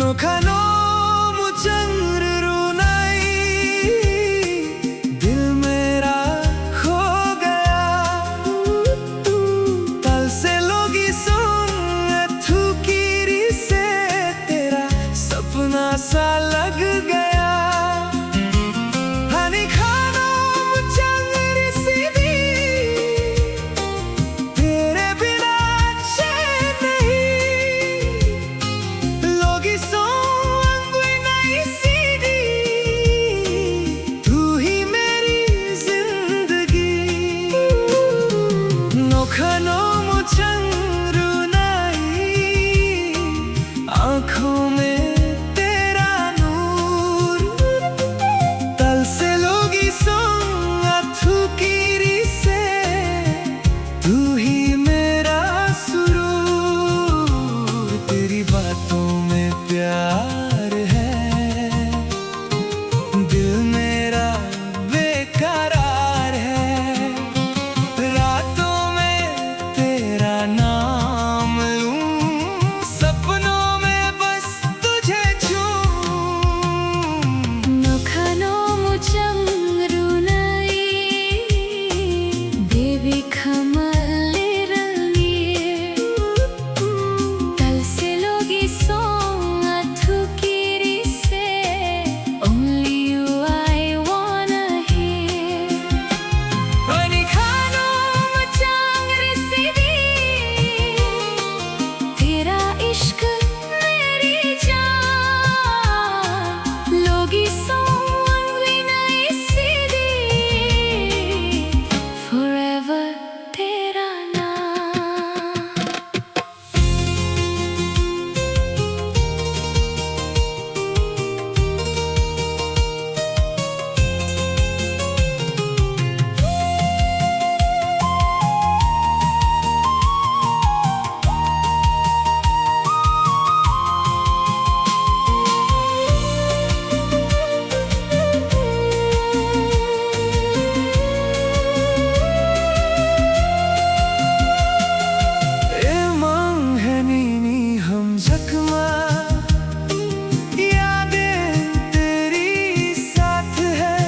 नोखानो मुचंग रुनाई दिल मेरा खो गया। तल से लोगी सुन थुकीरी से तेरा सपना सा लग गया। हनी खानो मुचंग रिसीदी तेरे बिना चैन नहीं। लोगी सो अंगुई नहीं सीधी तू ही मेरी जिंदगी। नोखानो मुचंग रुनाई आँखों में तेरा नूर। तल से लोगी सोंग थुकीरी से तू ही मेरा सुरूर। तेरी बातों में प्यार है, दिल मेरा बेकरार है। रातों में तेरा नाम लूं, सपनों में बस तुझे छूं। नोखानो मुचंग रुनाई देवी खमल्लिरल्ली तल से लोगी सोंग थुकीरी से only you I wanna hear। Honey खानो मुचंग रिसीदी तेरा इश्क मेरी जान। लोगी सोंग अंगुई नहीं सीधी forever तेरा नाम। ए मंगनी हम जख्मा यादें तेरी साथ है।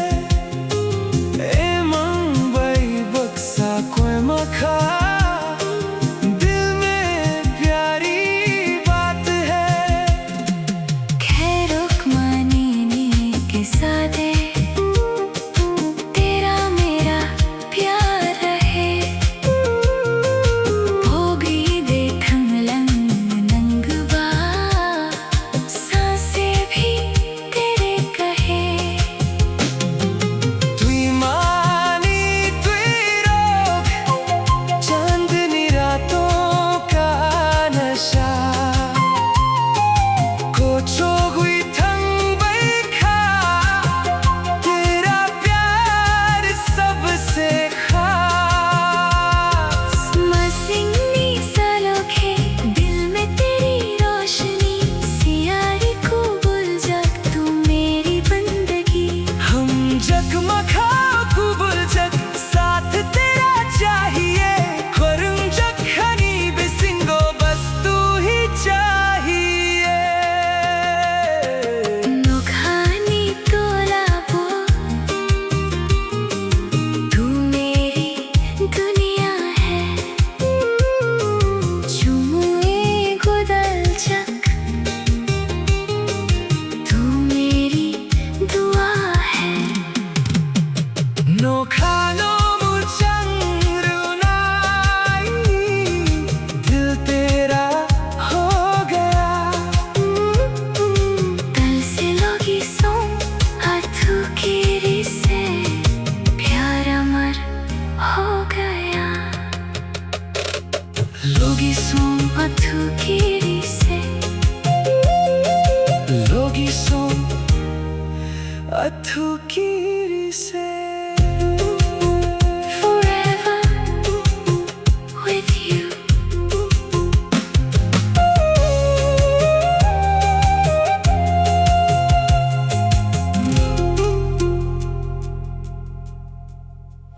ए मुंबई बक्सा कोई मखा दिल में प्यारी बात है। खैरुक मानीनी के साथ तेरा मेरा प्यार रहे। भोगी देखंग लंग नंगवा सांसें भी तेरे कहे। तुई मानी तुई रोग चांदनी रातों का नशा। कोचो हुई थंग बैखा तेरा प्यार सबसे खास। मसिंगनी सलोखे दिल में तेरी रोशनी सियारी को बुल जग तू मेरी बंदगी। हम जगमगा कुबुल जग साथ तेरा चाहिए। खुरुम जखनी बिसिंगो बस तू ही चाहिए। नोखानी तोलाबो तू मेरी दुनिया है। चुमुए गुदल चक तू मेरी दुआ है। नोखानो मुचंग रुनाई दिल तेरा हो गया। तल से लोगी सोंग थुकीरी से प्यार अमर हो गया। लोगी सोंग थुकीरी से लोगी सोंग अथुकीरी से।